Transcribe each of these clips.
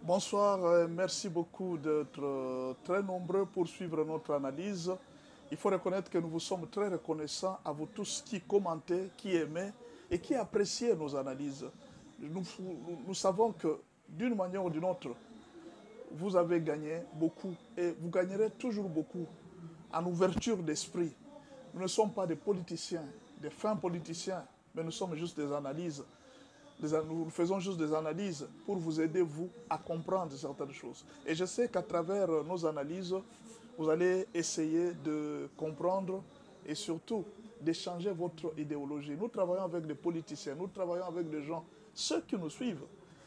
Bonsoir, merci beaucoup d'être très nombreux pour suivre notre analyse. Il faut reconnaître que nous vous sommes très reconnaissants à vous tous qui commentez, qui aimez et qui appréciez nos analyses. Nous savons que d'une manière ou d'une autre, vous avez gagné beaucoup et vous gagnerez toujours beaucoup en ouverture d'esprit. Nous ne sommes pas des politiciens, des fins politiciens, mais nous sommes juste des analyses. Nous faisons juste des analyses pour vous aider, vous, à comprendre certaines choses. Et je sais qu'à travers nos analyses, vous allez essayer de comprendre et surtout d'échanger votre idéologie. Nous travaillons avec des politiciens, nous travaillons avec des gens, ceux qui nous suivent,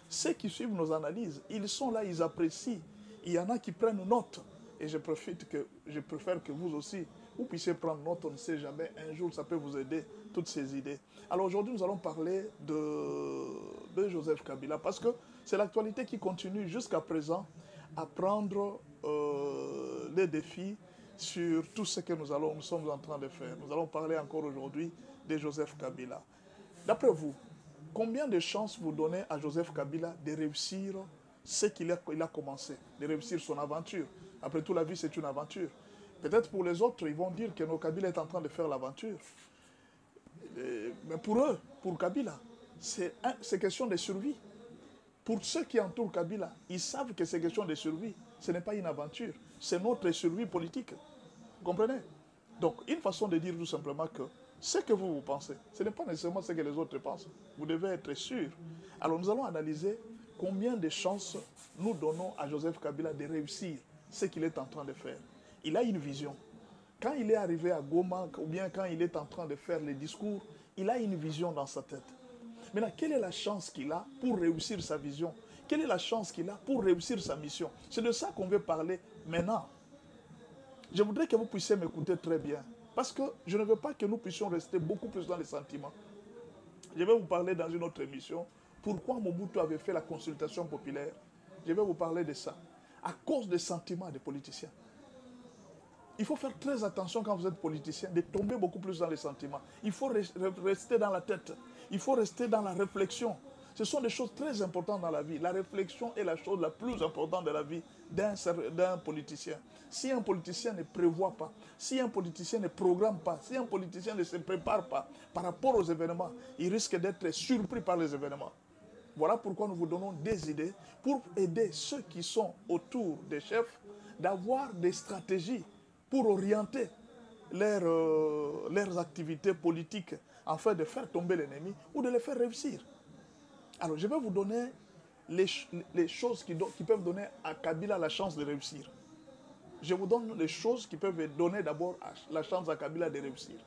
ceux qui suivent nos analyses, ils sont là, ils apprécient. Il y en a qui prennent note. Et je préfère que vous aussi, vous puissiez prendre note, on ne sait jamais, un jour ça peut vous aider, toutes ces idées. Alors aujourd'hui, nous allons parler de Joseph Kabila, parce que c'est l'actualité qui continue jusqu'à présent à prendre les défis sur tout ce que nous sommes en train de faire. Nous allons parler encore aujourd'hui de Joseph Kabila. D'après vous, combien de chances vous donnez à Joseph Kabila de réussir ce qu'il a commencé, de réussir son aventure? Après tout, la vie, c'est une aventure. Peut-être pour les autres, ils vont dire que Kabila est en train de faire l'aventure. Mais pour eux, pour Kabila, c'est question de survie. Pour ceux qui entourent Kabila, ils savent que c'est question de survie. Ce n'est pas une aventure, c'est notre survie politique. Vous comprenez? Donc, une façon de dire tout simplement que ce que vous pensez, ce n'est pas nécessairement ce que les autres pensent. Vous devez être sûr. Alors, nous allons analyser combien de chances nous donnons à Joseph Kabila de réussir ce qu'il est en train de faire. Il a une vision. Quand il est arrivé à Goma, ou bien quand il est en train de faire les discours, il a une vision dans sa tête. Maintenant, quelle est la chance qu'il a pour réussir sa vision? Quelle est la chance qu'il a pour réussir sa mission? C'est de ça qu'on veut parler maintenant. Je voudrais que vous puissiez m'écouter très bien, parce que je ne veux pas que nous puissions rester beaucoup plus dans les sentiments. Je vais vous parler dans une autre émission pourquoi Mobutu avait fait la consultation populaire. Je vais vous parler de ça. À cause des sentiments des politiciens. Il faut faire très attention quand vous êtes politicien, de tomber beaucoup plus dans les sentiments. Il faut rester dans la tête. Il faut rester dans la réflexion. Ce sont des choses très importantes dans la vie. La réflexion est la chose la plus importante de la vie d'un politicien. Si un politicien ne prévoit pas, si un politicien ne programme pas, si un politicien ne se prépare pas par rapport aux événements, il risque d'être surpris par les événements. Voilà pourquoi nous vous donnons des idées pour aider ceux qui sont autour des chefs d'avoir des stratégies pour orienter leurs activités politiques afin de faire tomber l'ennemi ou de les faire réussir. Alors, je vais vous donner les choses qui peuvent donner à Kabila la chance de réussir. Je vous donne les choses qui peuvent donner d'abord la chance à Kabila de réussir.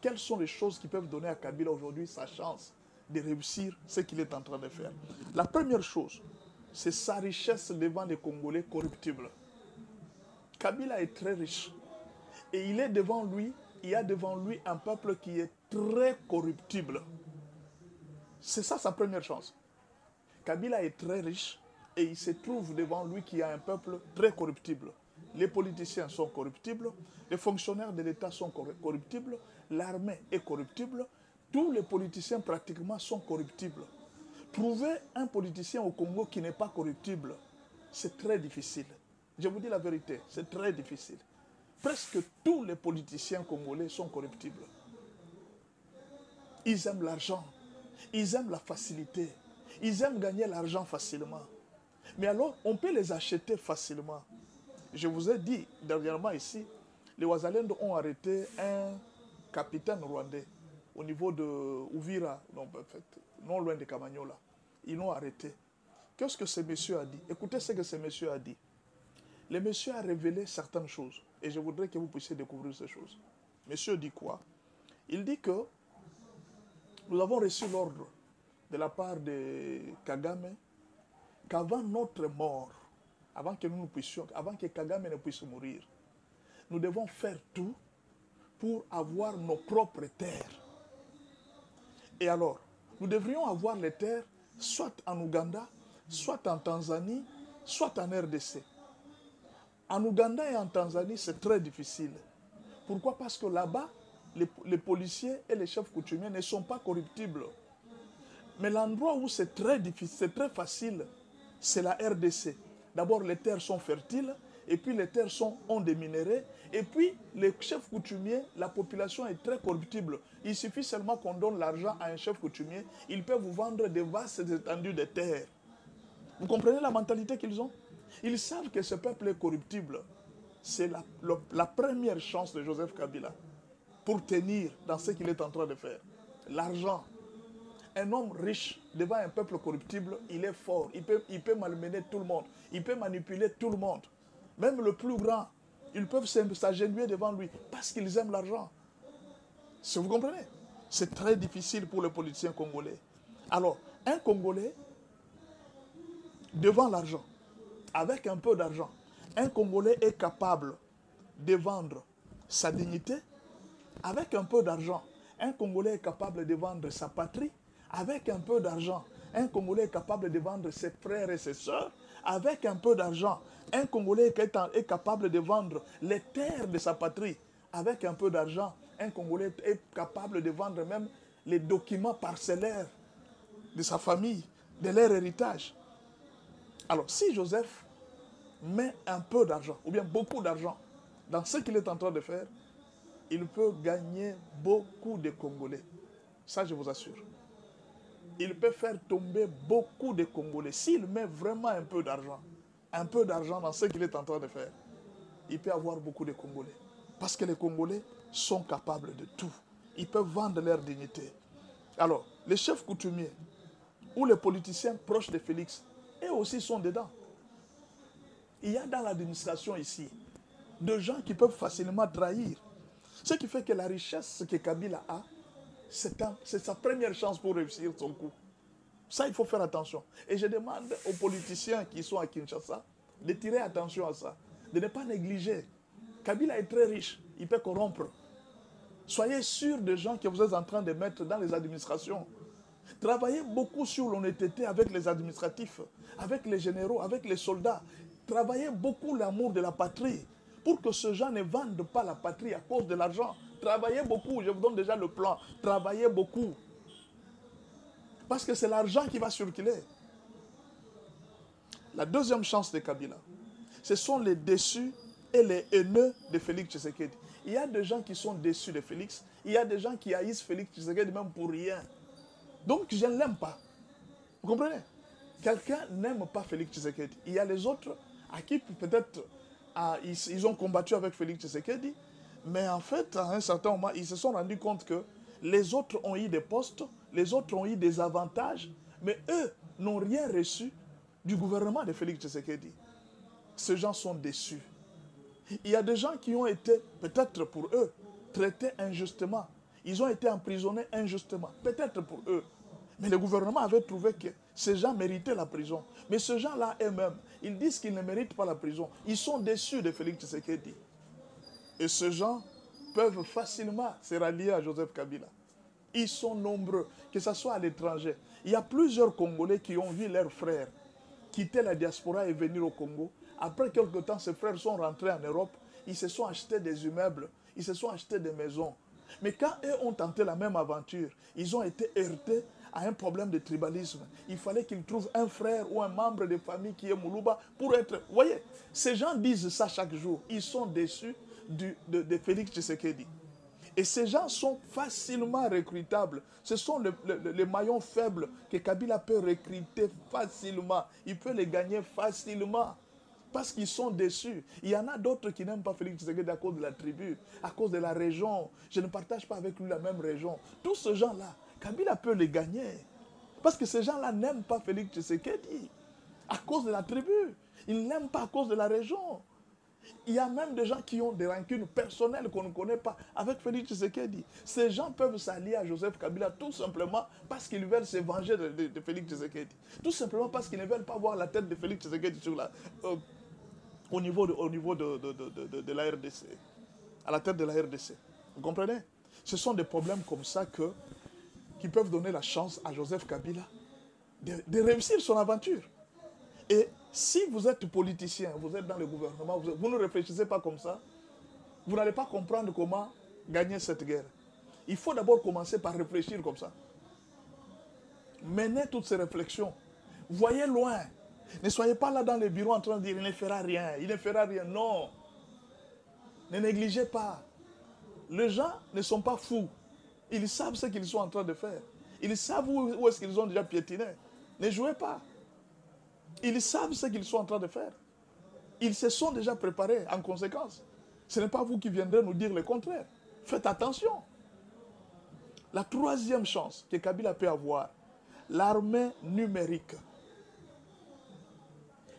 Quelles sont les choses qui peuvent donner à Kabila aujourd'hui sa chance de réussir ce qu'il est en train de faire? La première chose, c'est sa richesse devant les Congolais corruptibles. Kabila est très riche. Et il y a devant lui un peuple qui est très corruptible. C'est ça sa première chance. Kabila est très riche et il se trouve devant lui qu'il y a un peuple très corruptible. Les politiciens sont corruptibles, les fonctionnaires de l'État sont corruptibles, l'armée est corruptible, tous les politiciens pratiquement sont corruptibles. Trouver un politicien au Congo qui n'est pas corruptible, c'est très difficile. Je vous dis la vérité, c'est très difficile. Presque tous les politiciens congolais sont corruptibles. Ils aiment l'argent, ils aiment la facilité, ils aiment gagner l'argent facilement. Mais alors, on peut les acheter facilement. Je vous ai dit dernièrement ici, les Ouazalendo ont arrêté un capitaine rwandais au niveau de Uvira, non loin de Kamanyola. Ils l'ont arrêté. Qu'est-ce que ce monsieur a dit? Écoutez ce que ce monsieur a dit. Le monsieur a révélé certaines choses. Et je voudrais que vous puissiez découvrir ces choses. Monsieur dit quoi? Il dit que nous avons reçu l'ordre de la part de Kagame qu'avant notre mort, avant que Kagame ne puisse mourir, nous devons faire tout pour avoir nos propres terres. Et alors, nous devrions avoir les terres soit en Ouganda, soit en Tanzanie, soit en RDC. En Ouganda et en Tanzanie, c'est très difficile. Pourquoi? Parce que là-bas, les policiers et les chefs coutumiers ne sont pas corruptibles. Mais l'endroit où c'est très difficile, c'est très facile, c'est la RDC. D'abord, les terres sont fertiles, et puis les terres ont des minéraux, et puis les chefs coutumiers, la population est très corruptible. Il suffit seulement qu'on donne l'argent à un chef coutumier, il peut vous vendre des vastes étendues de terres. Vous comprenez la mentalité qu'ils ont? Ils savent que ce peuple est corruptible. C'est la première chance de Joseph Kabila pour tenir dans ce qu'il est en train de faire. L'argent. Un homme riche devant un peuple corruptible, il est fort. Il peut malmener tout le monde. Il peut manipuler tout le monde. Même le plus grand, ils peuvent s'agenouiller devant lui parce qu'ils aiment l'argent. Si vous comprenez? C'est très difficile pour les politiciens congolais. Alors, un Congolais, devant l'argent, avec un peu d'argent, un Congolais est capable de vendre sa dignité. Avec un peu d'argent, un Congolais est capable de vendre sa patrie. Avec un peu d'argent, un Congolais est capable de vendre ses frères et ses sœurs. Avec un peu d'argent, un Congolais est capable de vendre les terres de sa patrie. Avec un peu d'argent, un Congolais est capable de vendre même les documents parcellaires de sa famille, de leur héritage. Alors, si Joseph met un peu d'argent, ou bien beaucoup d'argent, dans ce qu'il est en train de faire, il peut gagner beaucoup de Congolais. Ça, je vous assure. Il peut faire tomber beaucoup de Congolais. S'il met vraiment un peu d'argent dans ce qu'il est en train de faire, il peut avoir beaucoup de Congolais. Parce que les Congolais sont capables de tout. Ils peuvent vendre leur dignité. Alors, les chefs coutumiers ou les politiciens proches de Félix, eux aussi sont dedans. Il y a dans l'administration ici de gens qui peuvent facilement trahir. Ce qui fait que la richesse que Kabila a, c'est sa première chance pour réussir son coup. Ça, il faut faire attention. Et je demande aux politiciens qui sont à Kinshasa de tirer attention à ça, de ne pas négliger. Kabila est très riche, il peut corrompre. Soyez sûrs des gens que vous êtes en train de mettre dans les administrations. Travaillez beaucoup sur l'honnêteté avec les administratifs, avec les généraux, avec les soldats. Travaillez beaucoup l'amour de la patrie pour que ces gens ne vendent pas la patrie à cause de l'argent. Travaillez beaucoup, je vous donne déjà le plan. Travaillez beaucoup. Parce que c'est l'argent qui va circuler. La deuxième chance de Kabila, ce sont les déçus et les haineux de Félix Tshisekedi. Il y a des gens qui sont déçus de Félix. Il y a des gens qui haïssent Félix Tshisekedi même pour rien. Donc je ne l'aime pas. Vous comprenez? Quelqu'un n'aime pas Félix Tshisekedi. Il y a les autres à qui peut-être ils ont combattu avec Félix Tshisekedi, mais en fait, à un certain moment, ils se sont rendus compte que les autres ont eu des postes, les autres ont eu des avantages, mais eux n'ont rien reçu du gouvernement de Félix Tshisekedi. Ces gens sont déçus. Il y a des gens qui ont été, peut-être pour eux, traités injustement. Ils ont été emprisonnés injustement, peut-être pour eux. Mais le gouvernement avait trouvé que ces gens méritaient la prison. Mais ces gens-là eux-mêmes, ils disent qu'ils ne méritent pas la prison. Ils sont déçus de Félix Tshisekedi. Et ces gens peuvent facilement se rallier à Joseph Kabila. Ils sont nombreux, que ce soit à l'étranger. Il y a plusieurs Congolais qui ont vu leurs frères quitter la diaspora et venir au Congo. Après quelque temps, ces frères sont rentrés en Europe. Ils se sont achetés des immeubles. Ils se sont achetés des maisons. Mais quand eux ont tenté la même aventure, ils ont été heurtés à un problème de tribalisme. Il fallait qu'ils trouvent un frère ou un membre de famille qui est Moulouba pour être... Vous voyez, ces gens disent ça chaque jour. Ils sont déçus de Félix Tshisekedi. Et ces gens sont facilement recrutables. Ce sont les maillons faibles que Kabila peut recruter facilement. Il peut les gagner facilement. Parce qu'ils sont déçus. Il y en a d'autres qui n'aiment pas Félix Tshisekedi à cause de la tribu, à cause de la région. Je ne partage pas avec lui la même région. Tous ces gens-là, Kabila peut les gagner. Parce que ces gens-là n'aiment pas Félix Tshisekedi à cause de la tribu. Ils n'aiment pas à cause de la région. Il y a même des gens qui ont des rancunes personnelles qu'on ne connaît pas avec Félix Tshisekedi. Ces gens peuvent s'allier à Joseph Kabila tout simplement parce qu'ils veulent se venger de Félix Tshisekedi. Tout simplement parce qu'ils ne veulent pas voir la tête de Félix Tshisekedi au niveau de la RDC, à la tête de la RDC. Vous comprenez? Ce sont des problèmes comme ça qui peuvent donner la chance à Joseph Kabila de réussir son aventure. Et si vous êtes politicien, vous êtes dans le gouvernement, vous ne réfléchissez pas comme ça, vous n'allez pas comprendre comment gagner cette guerre. Il faut d'abord commencer par réfléchir comme ça. Menez toutes ces réflexions. Voyez loin. Ne soyez pas là dans les bureaux en train de dire il ne fera rien, il ne fera rien. Non. Ne négligez pas. Les gens ne sont pas fous. Ils savent ce qu'ils sont en train de faire. Ils savent où est-ce qu'ils ont déjà piétiné. Ne jouez pas. Ils savent ce qu'ils sont en train de faire. Ils se sont déjà préparés en conséquence. Ce n'est pas vous qui viendrez nous dire le contraire. Faites attention. La troisième chance que Kabila peut avoir, l'armée numérique.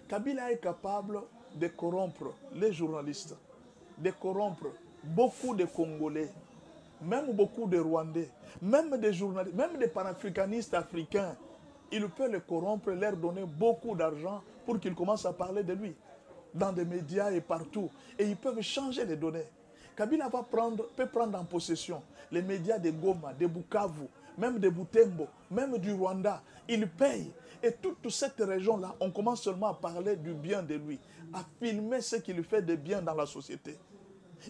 Kabila est capable de corrompre les journalistes, de corrompre beaucoup de Congolais, même beaucoup de Rwandais, même des journalistes, même des panafricanistes africains. Il peut les corrompre, leur donner beaucoup d'argent pour qu'ils commencent à parler de lui, dans des médias et partout. Et ils peuvent changer les données. Kabila peut prendre en possession les médias de Goma, de Bukavu, même de Butembo, même du Rwanda. Il paye. Et toute cette région-là, on commence seulement à parler du bien de lui, à filmer ce qu'il fait de bien dans la société.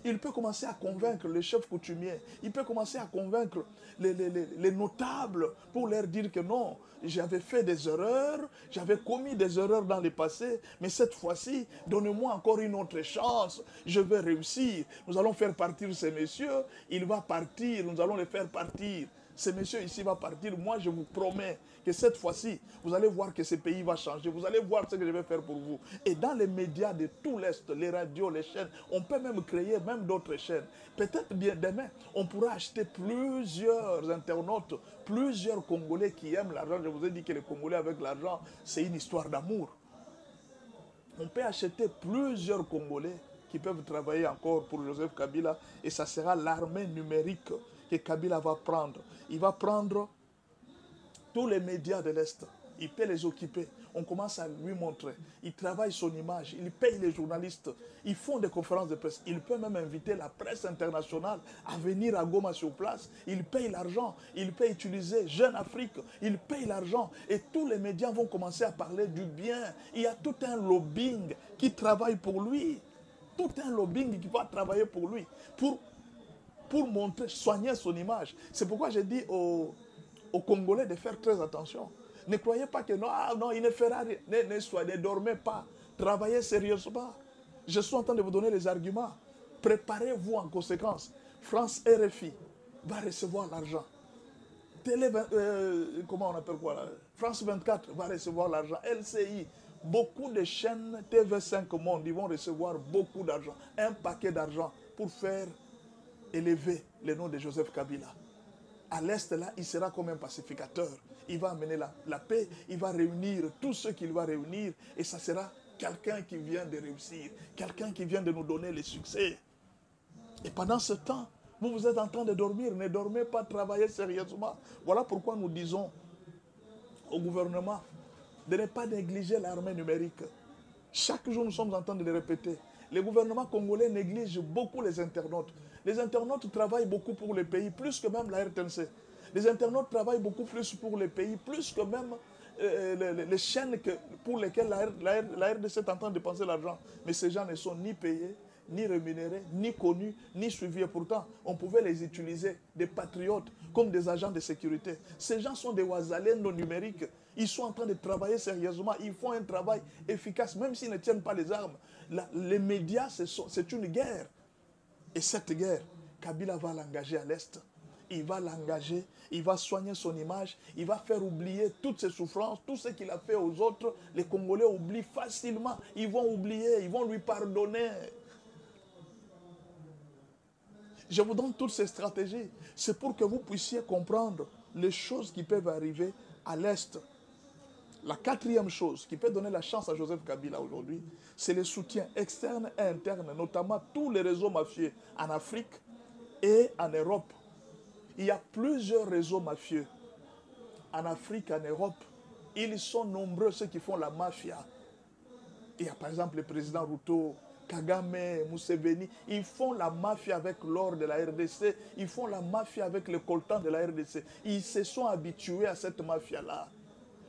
Il peut commencer à convaincre les chefs coutumiers. Il peut commencer à convaincre les notables pour leur dire que non, j'avais fait des erreurs, j'avais commis des erreurs dans le passé, mais cette fois-ci, donnez-moi encore une autre chance, je vais réussir. Nous allons faire partir ces messieurs, il va partir, nous allons les faire partir. Ce monsieur ici va partir, moi je vous promets que cette fois-ci, vous allez voir que ce pays va changer, vous allez voir ce que je vais faire pour vous. Et dans les médias de tout l'Est, les radios, les chaînes, on peut même créer même d'autres chaînes. Peut-être bien demain, on pourra acheter plusieurs internautes, plusieurs Congolais qui aiment l'argent. Je vous ai dit que les Congolais avec l'argent, c'est une histoire d'amour. On peut acheter plusieurs Congolais qui peuvent travailler encore pour Joseph Kabila et ça sera l'armée numérique que Kabila va prendre. Il va prendre tous les médias de l'Est. Il peut les occuper. On commence à lui montrer. Il travaille son image. Il paye les journalistes. Ils font des conférences de presse. Il peut même inviter la presse internationale à venir à Goma sur place. Il paye l'argent. Il peut utiliser Jeune Afrique. Il paye l'argent. Et tous les médias vont commencer à parler du bien. Il y a tout un lobbying qui travaille pour lui. Tout un lobbying qui va travailler pour lui. Pour montrer, soigner son image. C'est pourquoi j'ai dit aux Congolais de faire très attention. Ne croyez pas que non, non, il ne fera rien. Ne dormez pas. Travaillez sérieusement. Je suis en train de vous donner les arguments. Préparez-vous en conséquence. France RFI va recevoir l'argent. Comment on appelle quoi là? France 24 va recevoir l'argent. LCI, beaucoup de chaînes TV5 Monde, ils vont recevoir beaucoup d'argent. Un paquet d'argent pour faire élever le nom de Joseph Kabila. À l'Est, là, il sera comme un pacificateur. Il va amener la paix, il va réunir tous ceux qu'il va réunir et ça sera quelqu'un qui vient de réussir, quelqu'un qui vient de nous donner le succès. Et pendant ce temps, vous êtes en train de dormir, ne dormez pas, travaillez sérieusement. Voilà pourquoi nous disons au gouvernement de ne pas négliger l'armée numérique. Chaque jour, nous sommes en train de le répéter. Le gouvernement congolais néglige beaucoup les internautes. Les internautes travaillent beaucoup pour le pays, plus que même la RTNC. Les internautes travaillent beaucoup plus pour le pays, plus que même les chaînes pour lesquelles la RDC est en train de dépenser l'argent. Mais ces gens ne sont ni payés, ni rémunérés, ni connus, ni suivis. Et pourtant, on pouvait les utiliser, des patriotes, comme des agents de sécurité. Ces gens sont des wazalendo numériques. Ils sont en train de travailler sérieusement. Ils font un travail efficace, même s'ils ne tiennent pas les armes. Les médias, c'est une guerre. Et cette guerre, Kabila va l'engager à l'Est. Il va l'engager, il va soigner son image, il va faire oublier toutes ses souffrances, tout ce qu'il a fait aux autres. Les Congolais oublient facilement. Ils vont oublier, ils vont lui pardonner. Je vous donne toutes ces stratégies. C'est pour que vous puissiez comprendre les choses qui peuvent arriver à l'Est. La quatrième chose qui peut donner la chance à Joseph Kabila aujourd'hui, c'est le soutien externe et interne, notamment tous les réseaux mafieux en Afrique et en Europe. Il y a plusieurs réseaux mafieux en Afrique, en Europe. Ils sont nombreux ceux qui font la mafia. Il y a par exemple le président Ruto, Kagame, Museveni. Ils font la mafia avec l'or de la RDC. Ils font la mafia avec le coltan de la RDC. Ils se sont habitués à cette mafia-là.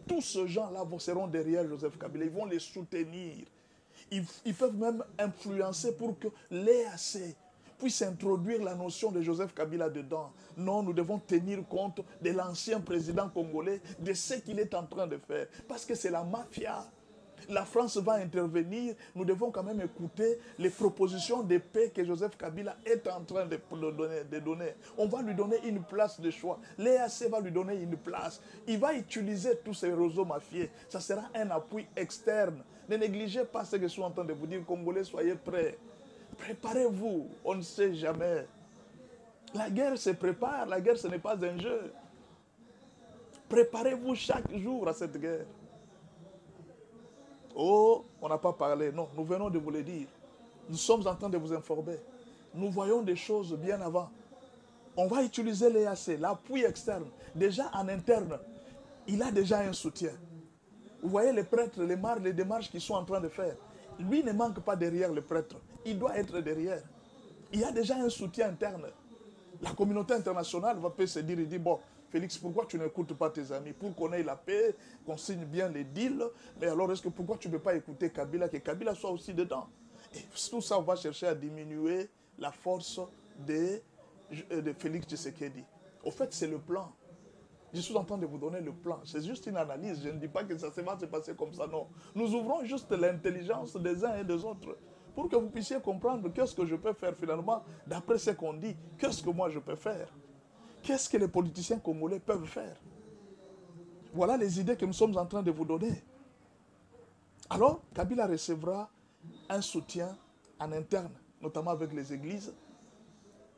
Tous ces gens-là seront derrière Joseph Kabila. Ils vont les soutenir. Ils peuvent même influencer pour que l'EAC puisse introduire la notion de Joseph Kabila dedans. Non, nous devons tenir compte de l'ancien président congolais, de ce qu'il est en train de faire. Parce que c'est la mafia. La France va intervenir. Nous devons quand même écouter les propositions de paix que Joseph Kabila est en train de donner. On va lui donner une place de choix. L'EAC va lui donner une place. Il va utiliser tous ces réseaux mafieux. Ça sera un appui externe. Ne négligez pas ce que je suis en train de vous dire. Congolais, soyez prêts. Préparez-vous. On ne sait jamais. La guerre se prépare. La guerre, ce n'est pas un jeu. Préparez-vous chaque jour à cette guerre. Oh, on n'a pas parlé. Non, nous venons de vous le dire. Nous sommes en train de vous informer. Nous voyons des choses bien avant. On va utiliser l'EAC, l'appui externe. Déjà en interne, il a déjà un soutien. Vous voyez les prêtres, les démarches qu'ils sont en train de faire. Lui ne manque pas derrière le prêtre. Il doit être derrière. Il y a déjà un soutien interne. La communauté internationale va peut se dire, il dit, bon, Félix, pourquoi tu n'écoutes pas tes amis? Pour qu'on ait la paix, qu'on signe bien les deals. Mais alors, pourquoi tu ne peux pas écouter Kabila, que Kabila soit aussi dedans? Et tout ça, on va chercher à diminuer la force de Félix Tshisekedi. Au fait, c'est le plan. Je suis en train de vous donner le plan. C'est juste une analyse. Je ne dis pas que ça va se passer comme ça, non. Nous ouvrons juste l'intelligence des uns et des autres pour que vous puissiez comprendre qu'est-ce que je peux faire finalement, d'après ce qu'on dit, qu'est-ce que moi je peux faire. Qu'est-ce que les politiciens congolais peuvent faire? Voilà les idées que nous sommes en train de vous donner. Alors, Kabila recevra un soutien en interne, notamment avec les églises,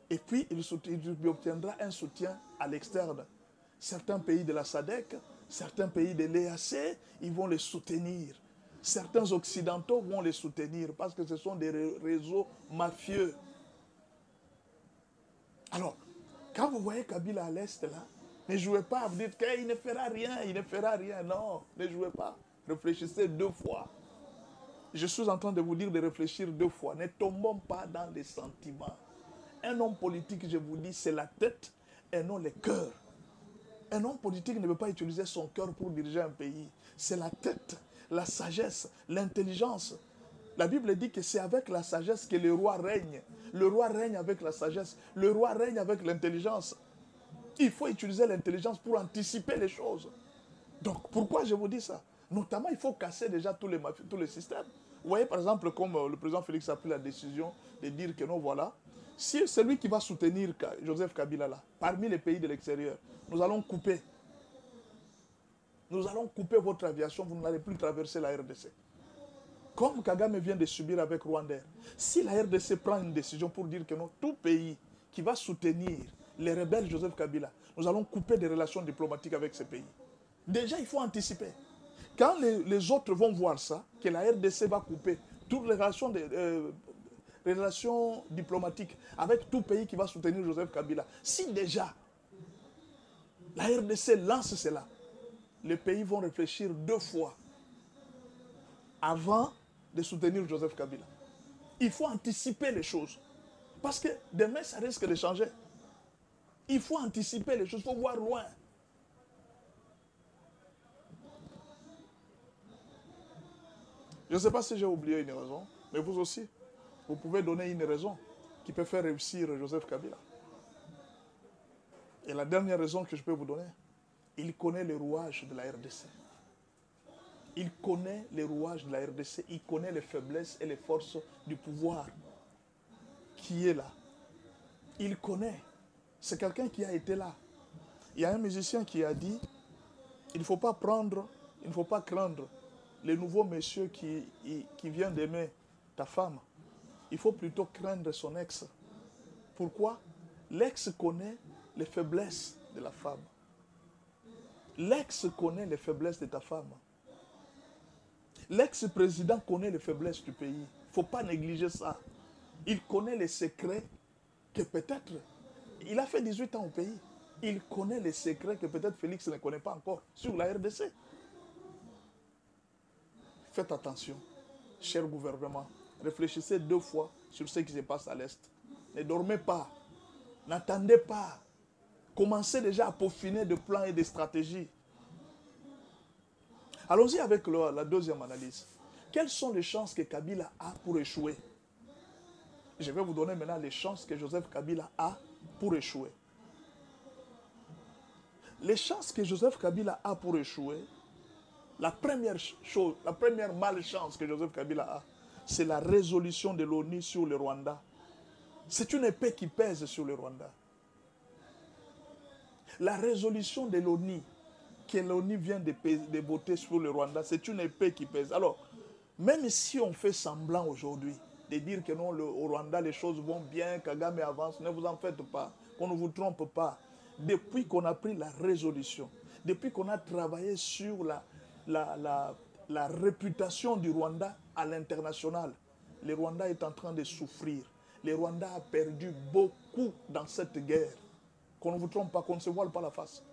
et puis il obtiendra un soutien à l'externe. Certains pays de la SADC, certains pays de l'EAC, ils vont les soutenir. Certains occidentaux vont les soutenir parce que ce sont des réseaux mafieux. Alors, quand vous voyez Kabila à l'Est, là, ne jouez pas à vous dire qu'il ne fera rien, il ne fera rien. Non, ne jouez pas. Réfléchissez 2 fois. Je suis en train de vous dire de réfléchir 2 fois. Ne tombons pas dans les sentiments. Un homme politique, je vous dis, c'est la tête et non le cœur. Un homme politique ne veut pas utiliser son cœur pour diriger un pays. C'est la tête, la sagesse, l'intelligence. La Bible dit que c'est avec la sagesse que le roi règne. Le roi règne avec la sagesse. Le roi règne avec l'intelligence. Il faut utiliser l'intelligence pour anticiper les choses. Donc, pourquoi je vous dis ça? Notamment, il faut casser déjà tous les systèmes. Vous voyez, par exemple, comme le président Félix a pris la décision de dire que non, voilà, si c'est lui qui va soutenir Joseph Kabila là, parmi les pays de l'extérieur, nous allons couper. Nous allons couper votre aviation, vous n'allez plus traverser la RDC. Comme Kagame vient de subir avec Rwanda. Si la RDC prend une décision pour dire que non, tout pays qui va soutenir les rebelles Joseph Kabila, nous allons couper des relations diplomatiques avec ces pays. Déjà, il faut anticiper. Quand les autres vont voir ça, que la RDC va couper toutes les relations diplomatiques avec tout pays qui va soutenir Joseph Kabila, si déjà la RDC lance cela, les pays vont réfléchir 2 fois avant de soutenir Joseph Kabila. Il faut anticiper les choses. Parce que demain, ça risque de changer. Il faut anticiper les choses, il faut voir loin. Je ne sais pas si j'ai oublié une raison, mais vous aussi, vous pouvez donner une raison qui peut faire réussir Joseph Kabila. Et la dernière raison que je peux vous donner, il connaît les rouages de la RDC. Il connaît les rouages de la RDC, il connaît les faiblesses et les forces du pouvoir qui est là. Il connaît. C'est quelqu'un qui a été là. Il y a un musicien qui a dit, il ne faut pas craindre le nouveau monsieur qui vient d'aimer ta femme. Il faut plutôt craindre son ex. Pourquoi? L'ex connaît les faiblesses de la femme. L'ex connaît les faiblesses de ta femme. L'ex-président connaît les faiblesses du pays. Il ne faut pas négliger ça. Il connaît les secrets que peut-être... Il a fait 18 ans au pays. Il connaît les secrets que peut-être Félix ne connaît pas encore sur la RDC. Faites attention, cher gouvernement. Réfléchissez 2 fois sur ce qui se passe à l'Est. Ne dormez pas. N'attendez pas. Commencez déjà à peaufiner des plans et des stratégies. Allons-y avec la deuxième analyse. Quelles sont les chances que Kabila a pour échouer? Je vais vous donner maintenant les chances que Joseph Kabila a pour échouer. Les chances que Joseph Kabila a pour échouer, La première chose, la première malchance que Joseph Kabila a, c'est la résolution de l'ONU sur le Rwanda. C'est une épée qui pèse sur le Rwanda. La résolution de l'ONU, que l'ONU vient de voter sur le Rwanda, c'est une épée qui pèse. Alors, même si on fait semblant aujourd'hui de dire que non, au Rwanda, les choses vont bien, Kagame avance, ne vous en faites pas, qu'on ne vous trompe pas. Depuis qu'on a pris la résolution, depuis qu'on a travaillé sur la réputation du Rwanda à l'international, le Rwanda est en train de souffrir. Le Rwanda a perdu beaucoup dans cette guerre. Qu'on ne vous trompe pas, qu'on ne se voile pas la face.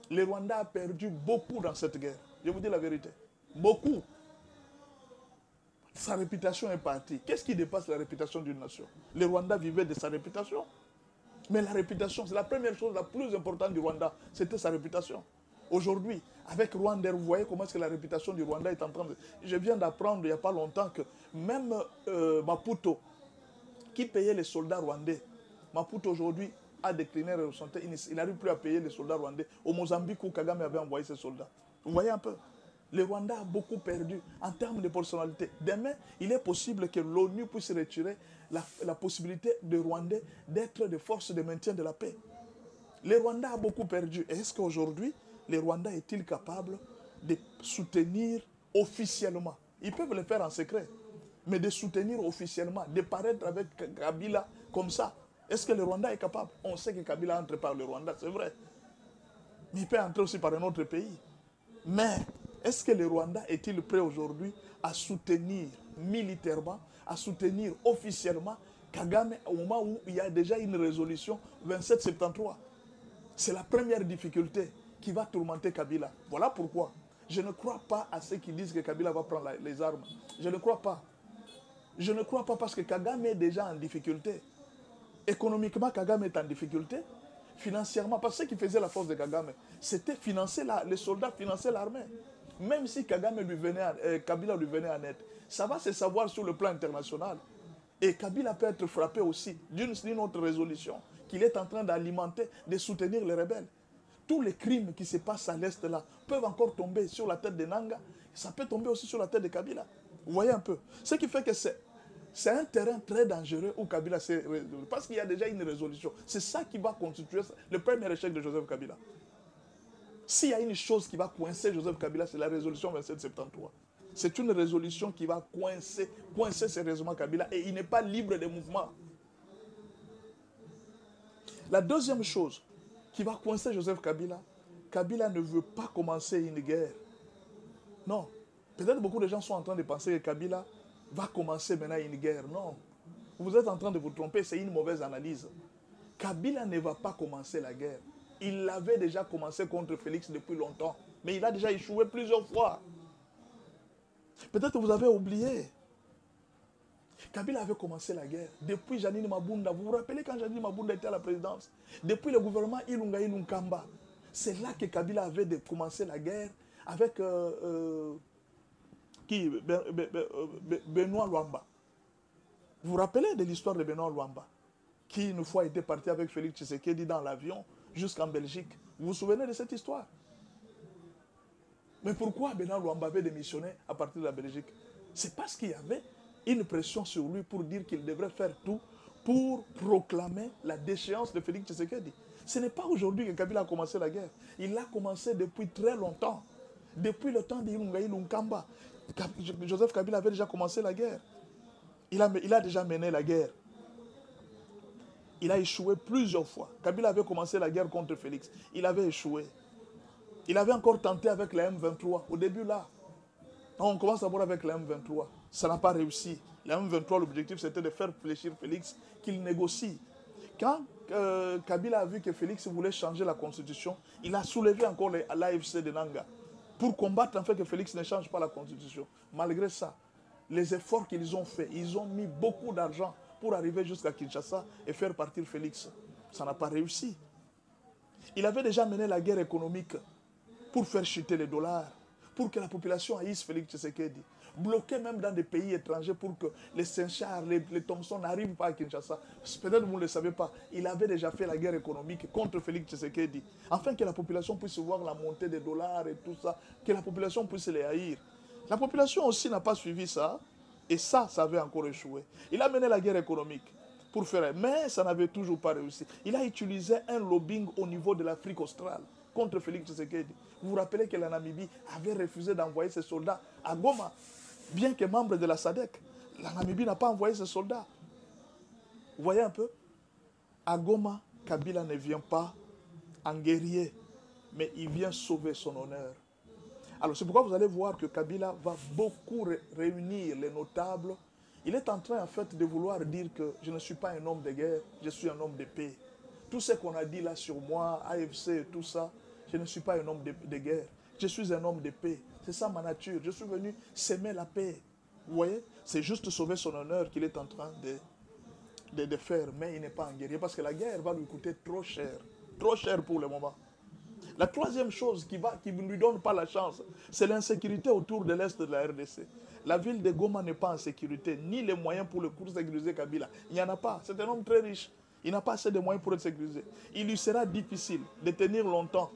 Le Rwanda a perdu beaucoup dans cette guerre. Je vous dis la vérité. Beaucoup. Sa réputation est partie. Qu'est-ce qui dépasse la réputation d'une nation? Le Rwanda vivait de sa réputation. Mais la réputation, c'est la première chose la plus importante du Rwanda. C'était sa réputation. Aujourd'hui, avec Rwanda, vous voyez comment est-ce que la réputation du Rwanda est en train de... Je viens d'apprendre il n'y a pas longtemps que même Maputo, qui payait les soldats rwandais, Maputo aujourd'hui a décliné la santé. Il n'arrive plus à payer les soldats rwandais. Au Mozambique où Kagame avait envoyé ses soldats. Vous voyez un peu? Le Rwanda a beaucoup perdu en termes de personnalité. Demain, il est possible que l'ONU puisse retirer la possibilité de Rwandais d'être des forces de maintien de la paix. Le Rwanda a beaucoup perdu. Est-ce qu'aujourd'hui, le Rwanda est-il capable de soutenir officiellement? Ils peuvent le faire en secret, mais de soutenir officiellement, de paraître avec Kabila comme ça. Est-ce que le Rwanda est capable? On sait que Kabila entre par le Rwanda, c'est vrai. Mais il peut entrer aussi par un autre pays. Mais est-ce que le Rwanda est-il prêt aujourd'hui à soutenir militairement, à soutenir officiellement Kagame au moment où il y a déjà une résolution 2773? C'est la première difficulté qui va tourmenter Kabila. Voilà pourquoi je ne crois pas à ceux qui disent que Kabila va prendre les armes. Je ne crois pas. Je ne crois pas parce que Kagame est déjà en difficulté. Économiquement, Kagame est en difficulté. Financièrement, parce que ce qui faisait la force de Kagame, c'était financer les soldats, financer l'armée. Même si Kabila lui venait en aide, ça va se savoir sur le plan international. Et Kabila peut être frappé aussi d'une autre résolution qu'il est en train d'alimenter, de soutenir les rebelles. Tous les crimes qui se passent à l'Est là peuvent encore tomber sur la tête de Nanga. Ça peut tomber aussi sur la tête de Kabila. Vous voyez un peu. Ce qui fait que c'est un terrain très dangereux où Kabila s'est résolu. Parce qu'il y a déjà une résolution. C'est ça qui va constituer le premier échec de Joseph Kabila. S'il y a une chose qui va coincer Joseph Kabila, c'est la résolution 2773. C'est une résolution qui va coincer sérieusement Kabila et il n'est pas libre de mouvement. La deuxième chose qui va coincer Joseph Kabila, Kabila ne veut pas commencer une guerre. Non. Peut-être beaucoup de gens sont en train de penser que Kabila va commencer maintenant une guerre. Non. Vous êtes en train de vous tromper, c'est une mauvaise analyse. Kabila ne va pas commencer la guerre. Il l'avait déjà commencé contre Félix depuis longtemps. Mais il a déjà échoué plusieurs fois. Peut-être que vous avez oublié. Kabila avait commencé la guerre depuis Janine Mabunda. Vous vous rappelez quand Janine Mabunda était à la présidence? Depuis le gouvernement Ilunga Ilunkamba. C'est là que Kabila avait commencé la guerre avec Benoît Luamba. Vous vous rappelez de l'histoire de Benoît Luamba, qui une fois était parti avec Félix Tshisekedi dans l'avion jusqu'en Belgique. Vous vous souvenez de cette histoire? Mais pourquoi Benoît Luamba avait démissionné à partir de la Belgique? C'est parce qu'il y avait une pression sur lui pour dire qu'il devrait faire tout pour proclamer la déchéance de Félix Tshisekedi. Ce n'est pas aujourd'hui que Kabila a commencé la guerre. Il l'a commencé depuis très longtemps. Depuis le temps d'Ilunga Ilunkamba. Joseph Kabila avait déjà commencé la guerre. Il a déjà mené la guerre. Il a échoué plusieurs fois. Kabila avait commencé la guerre contre Félix. Il avait échoué. Il avait encore tenté avec la M23. Au début, là, on commence d'abord avec la M23. Ça n'a pas réussi. La M23, l'objectif, c'était de faire fléchir Félix, qu'il négocie. Quand Kabila a vu que Félix voulait changer la constitution, il a soulevé encore l'AFC de Nanga pour combattre en fait que Félix ne change pas la constitution. Malgré ça, les efforts qu'ils ont faits, ils ont mis beaucoup d'argent pour arriver jusqu'à Kinshasa et faire partir Félix. Ça n'a pas réussi. Il avait déjà mené la guerre économique pour faire chuter les dollars, pour que la population haïsse Félix Tshisekedi, bloqué même dans des pays étrangers pour que les Saint-Charles, les Thompson n'arrivent pas à Kinshasa. Peut-être vous ne le savez pas, il avait déjà fait la guerre économique contre Félix Tshisekedi, afin que la population puisse voir la montée des dollars et tout ça, que la population puisse les haïr. La population aussi n'a pas suivi ça, et ça avait encore échoué. Il a mené la guerre économique pour faire, mais ça n'avait toujours pas réussi. Il a utilisé un lobbying au niveau de l'Afrique australe contre Félix Tshisekedi. Vous vous rappelez que la Namibie avait refusé d'envoyer ses soldats à Goma, bien que membre de la SADC. La Namibie n'a pas envoyé ses soldats. Vous voyez un peu? À Goma, Kabila ne vient pas en guerrier, mais il vient sauver son honneur. Alors c'est pourquoi vous allez voir que Kabila va beaucoup réunir les notables. Il est en train en fait de vouloir dire que je ne suis pas un homme de guerre, je suis un homme de paix. Tout ce qu'on a dit là sur moi, AFC et tout ça, je ne suis pas un homme de guerre. Je suis un homme de paix. C'est ça ma nature. Je suis venu s'aimer la paix. Vous voyez? C'est juste sauver son honneur qu'il est en train de faire. Mais il n'est pas un guerrier parce que la guerre va lui coûter trop cher. Trop cher pour le moment. La troisième chose qui ne lui donne pas la chance, c'est l'insécurité autour de l'Est de la RDC. La ville de Goma n'est pas en sécurité, ni les moyens pour le coup sécuriser Kabila. Il n'y en a pas. C'est un homme très riche. Il n'a pas assez de moyens pour être sécurisé. Il lui sera difficile de tenir longtemps.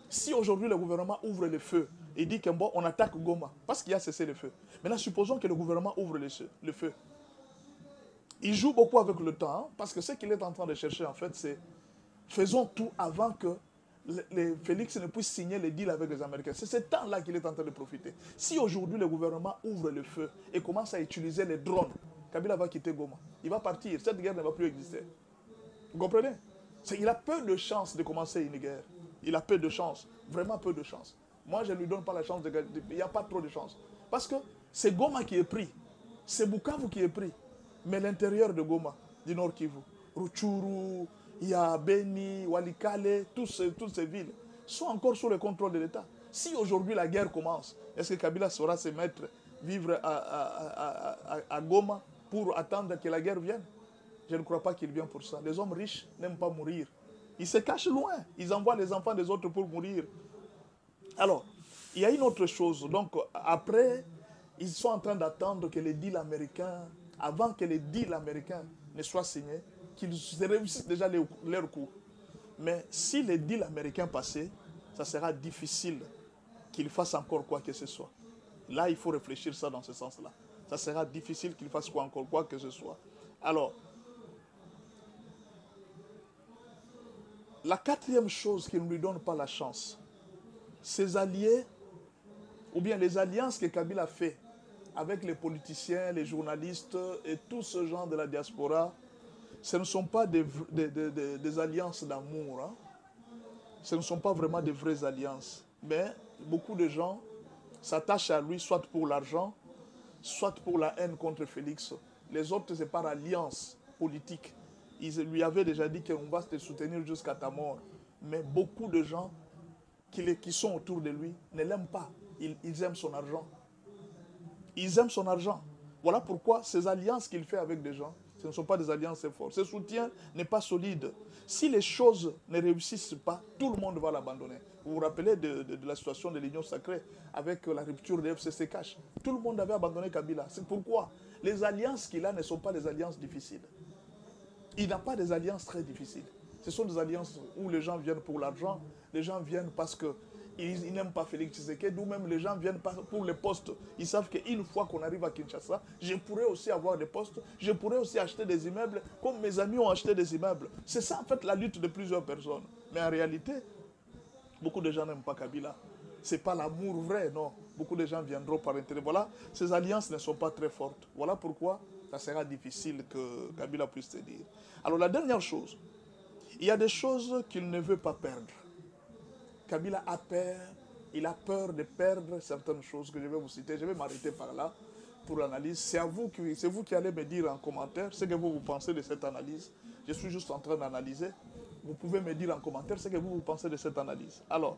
Si aujourd'hui le gouvernement ouvre le feu et dit qu'on on attaque Goma, parce qu'il y a cessé le feu. Maintenant, supposons que le gouvernement ouvre le feu. Il joue beaucoup avec le temps, hein, parce que ce qu'il est en train de chercher, en fait, c'est faisons tout avant que Félix ne puisse signer les deals avec les Américains. C'est ce temps-là qu'il est en train de profiter. Si aujourd'hui le gouvernement ouvre le feu et commence à utiliser les drones, Kabila va quitter Goma. Il va partir. Cette guerre ne va plus exister. Vous comprenez? Il a peu de chances de commencer une guerre. Il a peu de chance, vraiment peu de chance. Moi, je ne lui donne pas la chance de gagner. Il n'y a pas trop de chance. Parce que c'est Goma qui est pris. C'est Bukavu qui est pris. Mais l'intérieur de Goma, du Nord Kivu, Rutshuru, il y a Beni, Walikale, toutes ces villes sont encore sous le contrôle de l'État. Si aujourd'hui la guerre commence, est-ce que Kabila saura se mettre, vivre à Goma pour attendre que la guerre vienne? Je ne crois pas qu'il vient pour ça. Les hommes riches n'aiment pas mourir. Ils se cachent loin. Ils envoient les enfants des autres pour mourir. Alors, il y a une autre chose. Donc, après, ils sont en train d'attendre que les deals américains, avant que les deals américains ne soient signés, qu'ils réussissent déjà leur coup. Mais si les deals américains passaient, ça sera difficile qu'ils fassent encore quoi que ce soit. Là, il faut réfléchir ça dans ce sens-là. Ça sera difficile qu'ils fassent encore quoi que ce soit. Alors, la quatrième chose qui ne lui donne pas la chance, ses alliés, ou bien les alliances que Kabila fait avec les politiciens, les journalistes et tout ce genre de la diaspora, ce ne sont pas des alliances d'amour. Hein. Ce ne sont pas vraiment des vraies alliances. Mais beaucoup de gens s'attachent à lui soit pour l'argent, soit pour la haine contre Félix. Les autres, c'est par alliance politique. Ils lui avaient déjà dit qu'on va te soutenir jusqu'à ta mort. Mais beaucoup de gens qui sont autour de lui ne l'aiment pas. Ils aiment son argent. Ils aiment son argent. Voilà pourquoi ces alliances qu'il fait avec des gens, ce ne sont pas des alliances fortes. Ce soutien n'est pas solide. Si les choses ne réussissent pas, tout le monde va l'abandonner. Vous vous rappelez de la situation de l'Union sacrée avec la rupture de FCC-Cash. Tout le monde avait abandonné Kabila. C'est pourquoi les alliances qu'il a ne sont pas des alliances difficiles. Il n'a pas des alliances très difficiles. Ce sont des alliances où les gens viennent pour l'argent, les gens viennent parce qu'ils n'aiment pas Félix Tshisekedi, ou même les gens viennent pour les postes. Ils savent qu'une fois qu'on arrive à Kinshasa, je pourrais aussi avoir des postes, je pourrais aussi acheter des immeubles, comme mes amis ont acheté des immeubles. C'est ça en fait la lutte de plusieurs personnes. Mais en réalité, beaucoup de gens n'aiment pas Kabila. Ce n'est pas l'amour vrai, non. Beaucoup de gens viendront par intérêt. Voilà, ces alliances ne sont pas très fortes. Voilà pourquoi ça sera difficile que Kabila puisse te dire. Alors la dernière chose, il y a des choses qu'il ne veut pas perdre. Kabila a peur, il a peur de perdre certaines choses que je vais vous citer. Je vais m'arrêter par là pour l'analyse. C'est vous qui allez me dire en commentaire ce que vous pensez de cette analyse. Je suis juste en train d'analyser. Vous pouvez me dire en commentaire ce que vous pensez de cette analyse. Alors,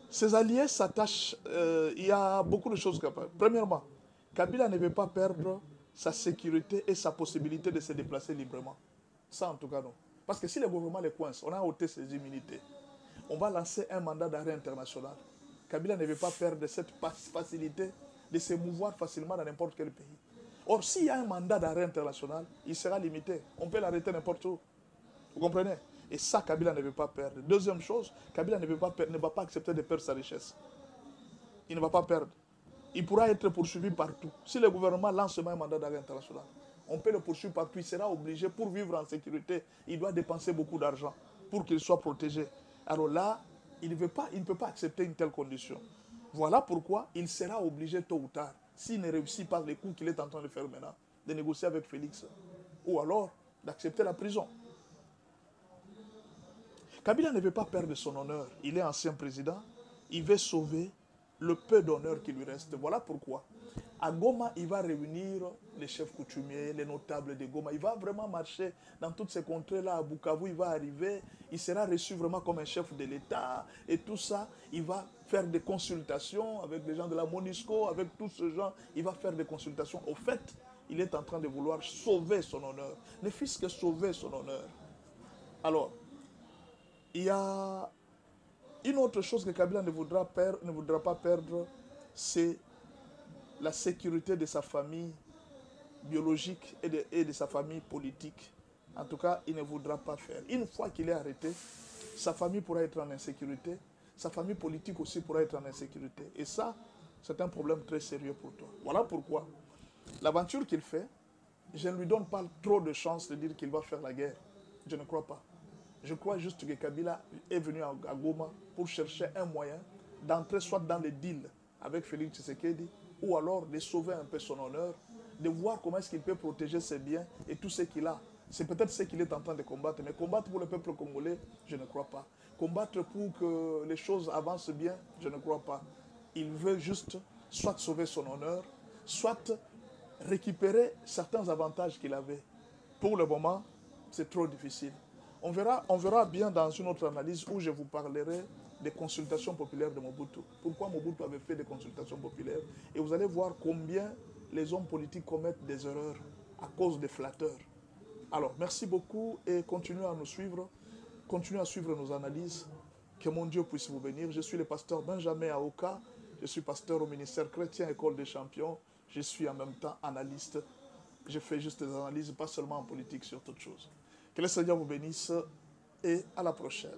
ces alliés s'attachent, il y a beaucoup de choses. Premièrement, Kabila ne veut pas perdre sa sécurité et sa possibilité de se déplacer librement. Ça, en tout cas, non. Parce que si le gouvernement les coince, on a ôté ses immunités. On va lancer un mandat d'arrêt international. Kabila ne veut pas perdre cette facilité de se mouvoir facilement dans n'importe quel pays. Or, s'il y a un mandat d'arrêt international, il sera limité. On peut l'arrêter n'importe où. Vous comprenez? Et ça, Kabila ne veut pas perdre. Deuxième chose, Kabila ne va pas accepter de perdre sa richesse. Il ne va pas perdre. Il pourra être poursuivi partout. Si le gouvernement lance un mandat d'arrêt international, on peut le poursuivre partout. Il sera obligé, pour vivre en sécurité, il doit dépenser beaucoup d'argent pour qu'il soit protégé. Alors là, il ne peut pas accepter une telle condition. Voilà pourquoi il sera obligé tôt ou tard, s'il ne réussit pas les coups qu'il est en train de faire maintenant, de négocier avec Félix, ou alors d'accepter la prison. Kabila ne veut pas perdre son honneur. Il est ancien président. Il veut sauver le peu d'honneur qui lui reste. Voilà pourquoi. À Goma, il va réunir les chefs coutumiers, les notables de Goma. Il va vraiment marcher dans toutes ces contrées-là. À Bukavu, il va arriver. Il sera reçu vraiment comme un chef de l'État. Et tout ça, il va faire des consultations avec les gens de la MONUSCO, avec tous ces gens. Il va faire des consultations. Au fait, il est en train de vouloir sauver son honneur. Ne fût-ce que sauver son honneur. Alors, il y a une autre chose que Kabila ne voudra pas perdre, c'est la sécurité de sa famille biologique et de sa famille politique. En tout cas, il ne voudra pas faire. Une fois qu'il est arrêté, sa famille pourra être en insécurité, sa famille politique aussi pourra être en insécurité. Et ça, c'est un problème très sérieux pour toi. Voilà pourquoi l'aventure qu'il fait, je ne lui donne pas trop de chance de dire qu'il va faire la guerre. Je ne crois pas. Je crois juste que Kabila est venu à Goma pour chercher un moyen d'entrer soit dans les deals avec Félix Tshisekedi ou alors de sauver un peu son honneur, de voir comment est-ce qu'il peut protéger ses biens et tout ce qu'il a. C'est peut-être ce qu'il est en train de combattre, mais combattre pour le peuple congolais, je ne crois pas. Combattre pour que les choses avancent bien, je ne crois pas. Il veut juste soit sauver son honneur, soit récupérer certains avantages qu'il avait. Pour le moment, c'est trop difficile. On verra bien dans une autre analyse où je vous parlerai des consultations populaires de Mobutu. Pourquoi Mobutu avait fait des consultations populaires. Et vous allez voir combien les hommes politiques commettent des erreurs à cause des flatteurs. Alors, merci beaucoup et continuez à nous suivre. Continuez à suivre nos analyses. Que mon Dieu puisse vous bénir. Je suis le pasteur Benjamin Aoka. Je suis pasteur au ministère chrétien École des champions. Je suis en même temps analyste. Je fais juste des analyses, pas seulement en politique, sur toute chose. Que le Seigneur vous bénisse et à la prochaine.